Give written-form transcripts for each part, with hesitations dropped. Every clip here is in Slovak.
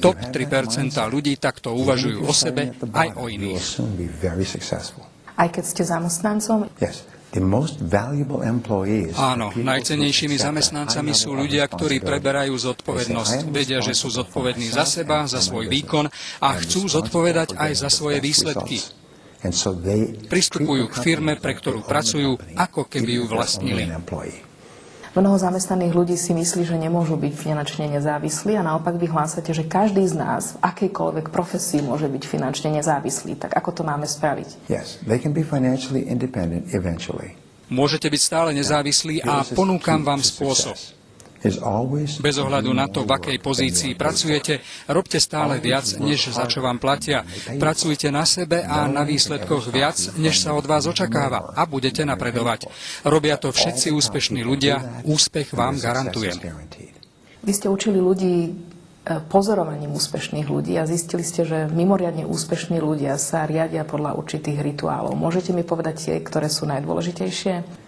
Top 3% ľudí takto uvažujú o sebe aj o iných. Aj keď ste zamestnancom? Áno, najcennejšími zamestnancami sú ľudia, ktorí preberajú zodpovednosť. Vedia, že sú zodpovední za seba, za svoj výkon a chcú zodpovedať aj za svoje výsledky. Pristupujú k firme, pre ktorú pracujú, ako keby ju vlastnili. Mnoho zamestnaných ľudí si myslí, že nemôžu byť finančne nezávislí a naopak vy hlásate, že každý z nás v akejkoľvek profesii môže byť finančne nezávislý. Tak ako to máme spraviť? Môžete byť stále nezávislí a ponúkam vám spôsob. Bez ohľadu na to, v akej pozícii pracujete, robte stále viac, než za čo vám platia. Pracujte na sebe a na výsledkoch viac, než sa od vás očakáva a budete napredovať. Robia to všetci úspešní ľudia, úspech vám garantujem. Vy ste učili ľudí pozorovaním úspešných ľudí a zistili ste, že mimoriadne úspešní ľudia sa riadia podľa určitých rituálov. Môžete mi povedať tie, ktoré sú najdôležitejšie?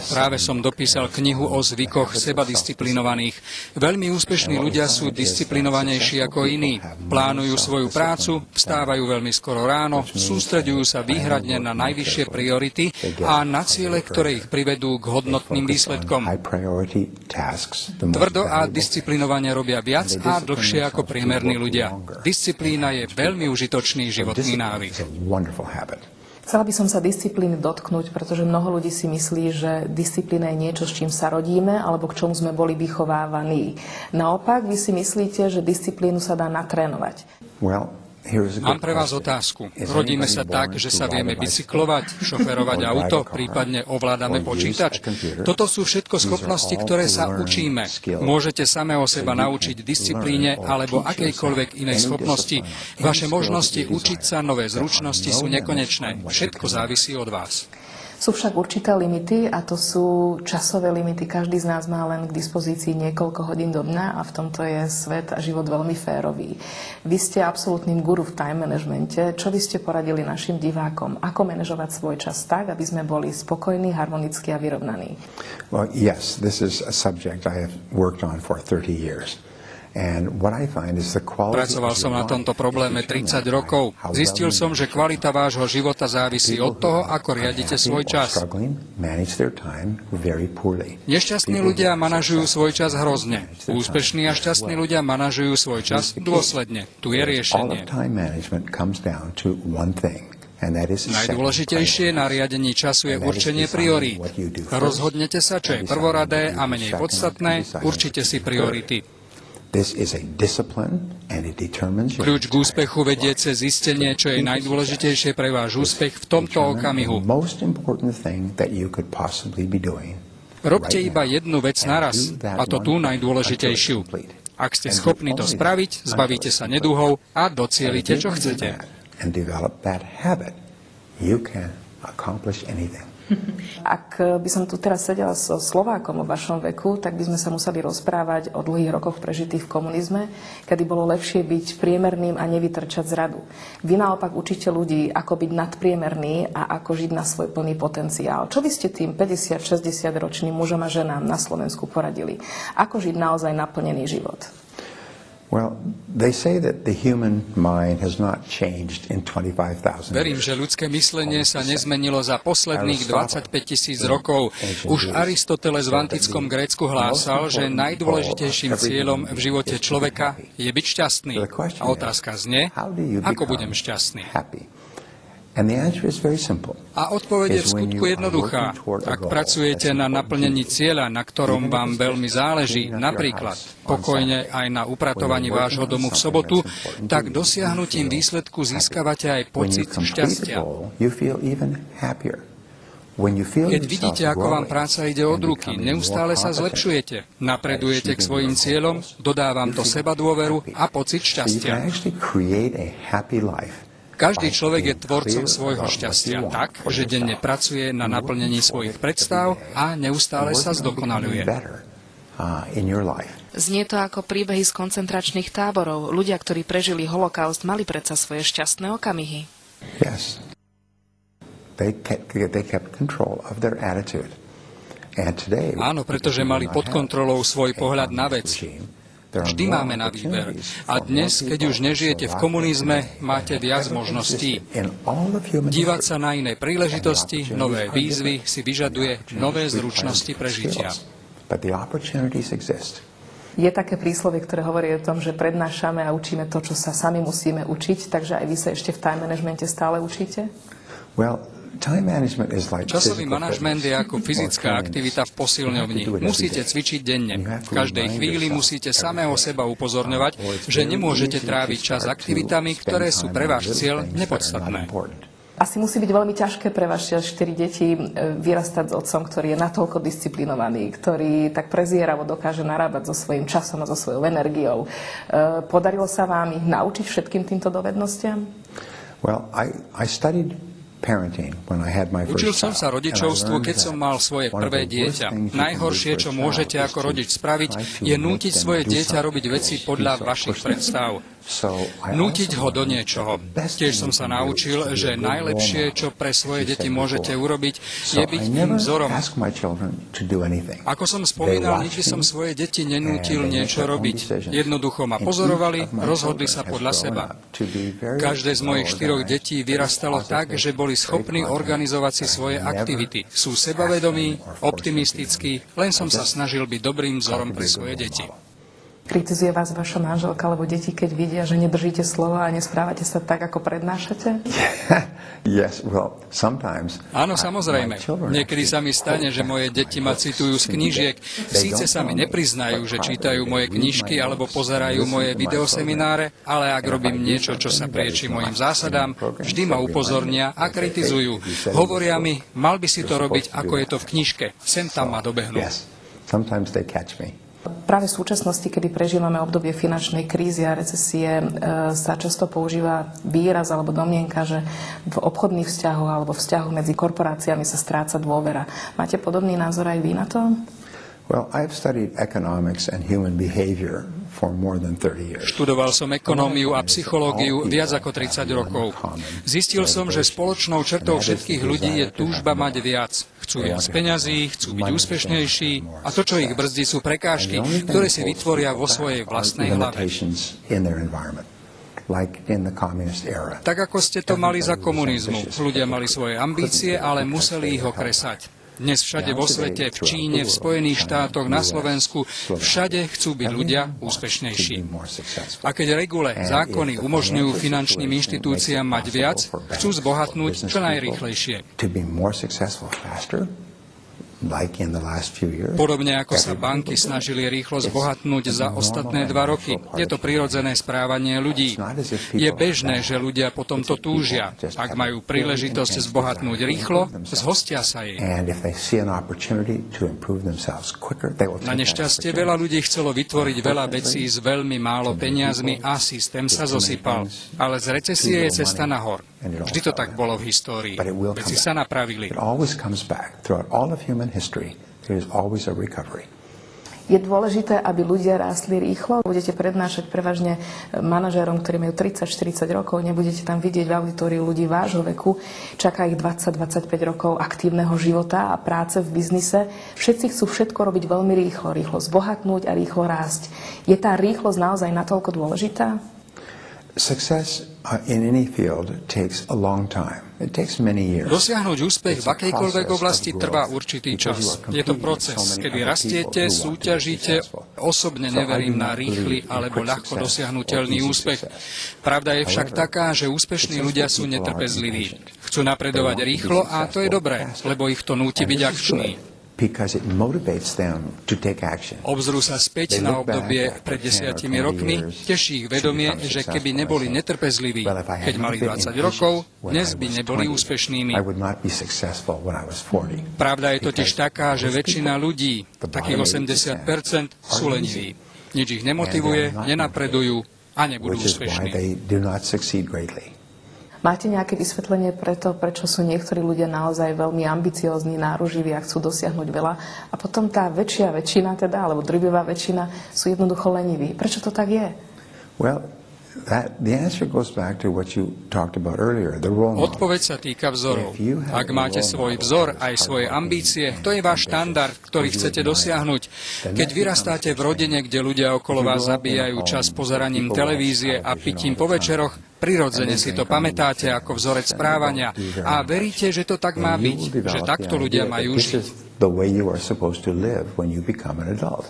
Práve som dopísal knihu o zvykoch sebadisciplinovaných. Veľmi úspešní ľudia sú disciplinovanejší ako iní. Plánujú svoju prácu, vstávajú veľmi skoro ráno, sústreďujú sa výhradne na najvyššie priority a na ciele, ktoré ich privedú k hodnotným výsledkom. Tvrdo a disciplinovane robia viac a dlhšie ako priemerní ľudia. Disciplína je veľmi užitočný životný návyk. Chcela by som sa disciplíny dotknúť, pretože mnoho ľudí si myslí, že disciplína je niečo, s čím sa rodíme, alebo k čomu sme boli vychovávaní. Naopak, vy si myslíte, že disciplínu sa dá natrénovať? Mám pre vás otázku. Rodíme sa tak, že sa vieme bicyklovať, šoferovať auto, prípadne ovládame počítač. Toto sú všetko schopnosti, ktoré sa učíme. Môžete same o seba naučiť disciplíne alebo akejkoľvek inej schopnosti. Vaše možnosti učiť sa nové zručnosti sú nekonečné. Všetko závisí od vás. Sú však určité limity a to sú časové limity. Každý z nás má len k dispozícii niekoľko hodín do dňa a v tomto je svet a život veľmi férový. Vy ste absolútnym guru v time managemente. Čo by ste poradili našim divákom? Ako manažovať svoj čas tak, aby sme boli spokojní, harmonickí a vyrovnaní? Well, yes, this is a subject I have worked on for 30 years. Pracoval som na tomto probléme 30 rokov. Zistil som, že kvalita vášho života závisí od toho, ako riadite svoj čas. Nešťastní ľudia manažujú svoj čas hrozne. Úspešní a šťastní ľudia manažujú svoj čas dôsledne. Tu je riešenie. Najdôležitejšie na riadení času je určenie priorít. Rozhodnete sa, čo je prvoradé a menej podstatné, určite si priority. Kľúč k úspechu vedie cez zistenie, čo je najdôležitejšie pre váš úspech v tomto okamihu. Robte iba jednu vec naraz, a to tú najdôležitejšiu. Ak ste schopní to spraviť, zbavíte sa neduhov a docielite, čo chcete. Ak by som tu teraz sedela so Slovákom o vašom veku, tak by sme sa museli rozprávať o dlhých rokoch prežitých v komunizme, kedy bolo lepšie byť priemerným a nevytrčať z radu. Vy naopak učíte ľudí, ako byť nadpriemerný a ako žiť na svoj plný potenciál. Čo by ste tým 50-60 ročným mužom a ženám na Slovensku poradili? Ako žiť naozaj naplnený život? Verím, že ľudské myslenie sa nezmenilo za posledných 25 000 rokov. Už Aristoteles v antickom Grécku hlásal, že najdôležitejším cieľom v živote človeka je byť šťastný. A otázka znie, ako budem šťastný? A odpoveď je v skutku jednoduchá. Ak pracujete na naplnení cieľa, na ktorom vám veľmi záleží, napríklad pokojne aj na upratovaní vášho domu v sobotu, tak dosiahnutím výsledku získavate aj pocit šťastia. Keď vidíte, ako vám práca ide od ruky, neustále sa zlepšujete, napredujete k svojim cieľom, dodávam to sebadôveru a pocit šťastia. Každý človek je tvorcom svojho šťastia tak, že denne pracuje na naplnení svojich predstav a neustále sa zdokonaľuje. Znie to ako príbehy z koncentračných táborov. Ľudia, ktorí prežili holokaust, mali predsa svoje šťastné okamihy. Áno, pretože mali pod kontrolou svoj pohľad na vec. Vždy máme na výber. A dnes, keď už nežijete v komunizme, máte viac možností. Dívať sa na iné príležitosti, nové výzvy si vyžaduje nové zručnosti prežitia. Je také príslovie, ktoré hovorí o tom, že prednášame a učíme to, čo sa sami musíme učiť, takže aj vy sa ešte v time managemente stále učíte? Časový manažment je ako fyzická aktivita v posilňovni. Musíte cvičiť denne. V každej chvíli musíte samého seba upozorňovať, že nemôžete tráviť čas aktivitami, ktoré sú pre váš cieľ nepodstatné. Asi musí byť veľmi ťažké pre vaše 4 deti vyrastať s otcom, ktorý je natoľko disciplinovaný, ktorý tak prezieravo dokáže narábať so svojím časom a so svojou energiou. Podarilo sa vám ich naučiť všetkým týmto dovednostiam? Učil som sa rodičovstvu, keď som mal svoje prvé dieťa. Najhoršie, čo môžete ako rodič spraviť, je nútiť svoje dieťa robiť veci podľa vašich predstav. Nútiť ho do niečoho. Tiež som sa naučil, že najlepšie, čo pre svoje deti môžete urobiť, je byť im vzorom. Ako som spomínal, nikdy som svoje deti nenútil niečo robiť. Jednoducho ma pozorovali, rozhodli sa podľa seba. Každé z mojich 4 detí vyrastalo tak, že boli schopní organizovať si svoje aktivity. Sú sebavedomí, optimistickí, len som sa snažil byť dobrým vzorom pre svoje deti. Kritizuje vás vaša manželka alebo deti, keď vidia, že nedržíte slova a nesprávate sa tak, ako prednášate? Áno, samozrejme. Niekedy sa mi stane, že moje deti ma citujú z knížiek. Síce sa mi nepriznajú, že čítajú moje knižky alebo pozerajú moje videosemináre, ale ak robím niečo, čo sa prieči mojim zásadám, vždy ma upozornia a kritizujú. Hovoria mi, mal by si to robiť, ako je to v knižke. Sem tam ma dobehnú. Práve v súčasnosti, kedy prežívame obdobie finančnej krízy a recesie, sa často používa výraz alebo domienka, že v obchodných vzťahoch alebo vzťahoch medzi korporáciami sa stráca dôvera. Máte podobný názor aj vy na to? Študoval som ekonómiu a psychológiu viac ako 30 rokov. Zistil som, že spoločnou črtou všetkých ľudí je túžba mať viac. Chcú viac peňazí, chcú byť úspešnejší a to, čo ich brzdí, sú prekážky, ktoré si vytvoria vo svojej vlastnej hlave. Tak ako ste to mali za komunizmu. Ľudia mali svoje ambície, ale museli ich okresať. Dnes všade vo svete, v Číne, v Spojených štátoch, na Slovensku, všade chcú byť ľudia úspešnejší. A keď regule, zákony umožňujú finančným inštitúciám mať viac, chcú zbohatnúť čo najrýchlejšie. Podobne ako sa banky snažili rýchlo zbohatnúť za ostatné 2 roky. Je to prirodzené správanie ľudí. Je bežné, že ľudia potom to túžia. Ak majú príležitosť zbohatnúť rýchlo, zhostia sa jej. Na nešťastie veľa ľudí chcelo vytvoriť veľa vecí s veľmi málo peniazmi a systém sa zosypal. Ale z recesie je cesta nahor. Vždy to tak bolo v histórii. Veci sa napravili. Je dôležité, aby ľudia rástli rýchlo. Budete prednášať prevažne manažérom, ktorí majú 30-40 rokov. Nebudete tam vidieť v auditóriu ľudí vášho veku. Čaká ich 20-25 rokov aktívneho života a práce v biznise. Všetci chcú všetko robiť veľmi rýchlo. Rýchlo zbohatnúť a rýchlo rásť. Je tá rýchlosť naozaj natoľko dôležitá? Dosiahnuť úspech v akejkoľvek oblasti trvá určitý čas. Je to proces, kedy rastiete, súťažíte. Osobne neverím na rýchly alebo ľahko dosiahnuteľný úspech. Pravda je však taká, že úspešní ľudia sú netrpezliví. Chcú napredovať rýchlo a to je dobré, lebo ich to núti byť akční. Obzrú sa späť na obdobie pred 10 rokmi, teší ich vedomie, že keby neboli netrpezliví, keď mali 20 rokov, dnes by neboli úspešnými. Pravda je totiž taká, že väčšina ľudí, takých 80%, sú leniví. Nič ich nemotivuje, nenapredujú a nebudú úspešní. Máte nejaké vysvetlenie preto, prečo sú niektorí ľudia naozaj veľmi ambiciózni, náruživí a chcú dosiahnuť veľa a potom tá väčšina, alebo drvivá väčšina sú jednoducho leniví? Prečo to tak je? Odpoveď sa týka vzorov. Ak máte svoj vzor, aj svoje ambície, to je váš štandard, ktorý chcete dosiahnuť. Keď vyrastáte v rodine, kde ľudia okolo vás zabíjajú čas pozeraním televízie a pitím po večeroch, prirodzene si to pamätáte ako vzorec správania a veríte, že to tak má byť, že takto ľudia majú žiť.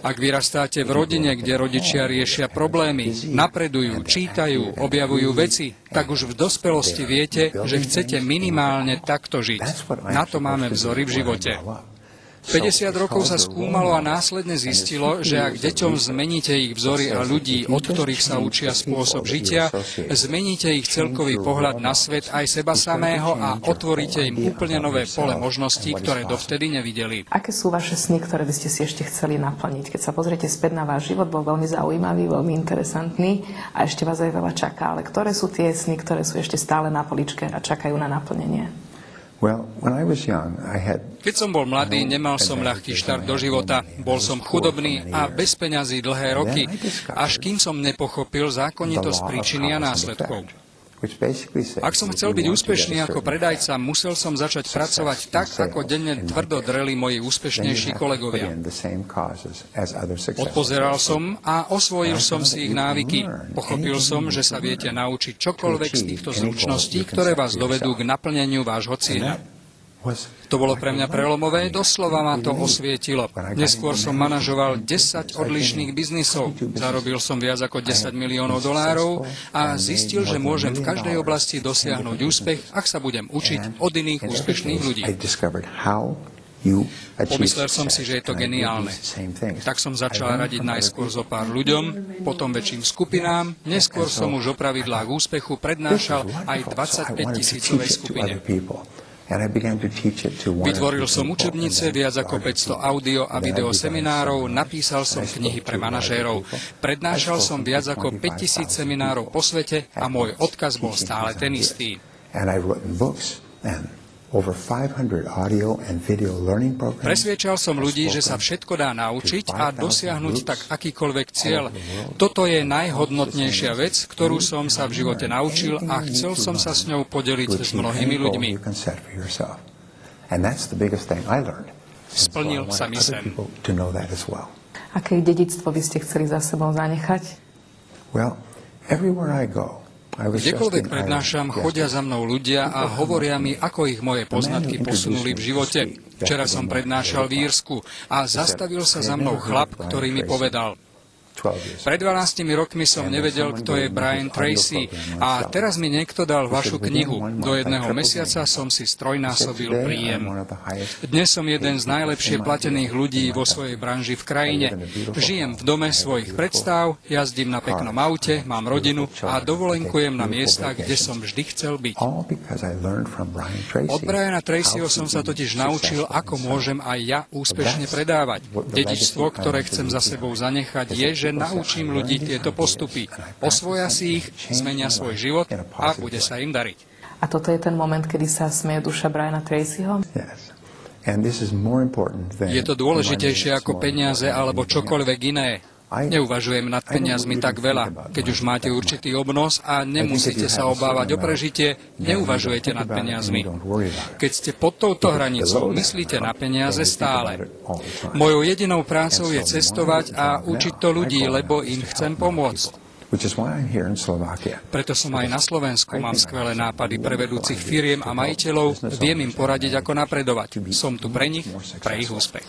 Ak vyrastáte v rodine, kde rodičia riešia problémy, napredujú, čítajú, objavujú veci, tak už v dospelosti viete, že chcete minimálne takto žiť. Na to máme vzory v živote. 50 rokov sa skúmalo a následne zistilo, že ak deťom zmeníte ich vzory a ľudí, od ktorých sa učia spôsob žitia, zmeníte ich celkový pohľad na svet aj seba samého a otvoríte im úplne nové pole možností, ktoré dovtedy nevideli. Aké sú vaše sny, ktoré by ste si ešte chceli naplniť? Keď sa pozriete späť na váš život, bol veľmi zaujímavý, veľmi interesantný a ešte vás aj veľa čaká. Ale ktoré sú tie sny, ktoré sú ešte stále na poličke a čakajú na naplnenie? Keď som bol mladý, nemal som ľahký štart do života. Bol som chudobný a bez peňazí dlhé roky, až kým som nepochopil zákonitosť príčiny a následkov. Ak som chcel byť úspešný ako predajca, musel som začať pracovať tak, ako denne tvrdo dreli moji úspešnejší kolegovia. Odpozeral som a osvojil som si ich návyky. Pochopil som, že sa viete naučiť čokoľvek z týchto zručností, ktoré vás dovedú k naplneniu vášho cieľa. To bolo pre mňa prelomové, doslova ma to osvietilo. Neskôr som manažoval 10 odlišných biznisov, zarobil som viac ako 10 miliónov dolárov a zistil, že môžem v každej oblasti dosiahnuť úspech, ak sa budem učiť od iných úspešných ľudí. Pomyslel som si, že je to geniálne. Tak som začal radiť najskôr zo pár ľuďom, potom väčším skupinám, neskôr som už o pravidlách úspechu prednášal aj 25-tisícovej skupine. Vytvoril som učebnice, viac ako 500 audio a video seminárov, napísal som knihy pre manažérov, prednášal som viac ako 5000 seminárov po svete a môj odkaz bol stále ten istý. Presviedčal som ľudí, že sa všetko dá naučiť a dosiahnuť tak akýkoľvek cieľ. Toto je najhodnotnejšia vec, ktorú som sa v živote naučil a chcel som sa s ňou podeliť s mnohými ľuďmi. Splnil sa mi sen. Aké dedičstvo by ste chceli za sebou zanechať? Kdekoľvek prednášam, chodia za mnou ľudia a hovoria mi, ako ich moje poznatky posunuli v živote. Včera som prednášal v Írsku a zastavil sa za mnou chlap, ktorý mi povedal: Pred 12 rokmi som nevedel, kto je Brian Tracy a teraz mi niekto dal vašu knihu. Do 1 mesiaca som si strojnásobil príjem. Dnes som jeden z najlepšie platených ľudí vo svojej branži v krajine. Žijem v dome svojich predstav, jazdím na peknom aute, mám rodinu a dovolenkujem na miestach, kde som vždy chcel byť. Od Briana Tracyho som sa totiž naučil, ako môžem aj ja úspešne predávať. Dedičstvo, ktoré chcem za sebou zanechať, je, že naučím ľudí tieto postupy. Osvoja si ich, zmenia svoj život a bude sa im dariť. A toto je ten moment, kedy sa smeje duša Briana Tracyho? Je to dôležitejšie ako peniaze alebo čokoľvek iné. Neuvažujem nad peniazmi tak veľa. Keď už máte určitý obnos a nemusíte sa obávať o prežitie, neuvažujete nad peniazmi. Keď ste pod touto hranicou, myslíte na peniaze stále. Mojou jedinou prácou je cestovať a učiť to ľudí, lebo im chcem pomôcť. Preto som aj na Slovensku, mám skvelé nápady pre vedúcich firiem a majiteľov, viem im poradiť, ako napredovať. Som tu pre nich, pre ich úspech.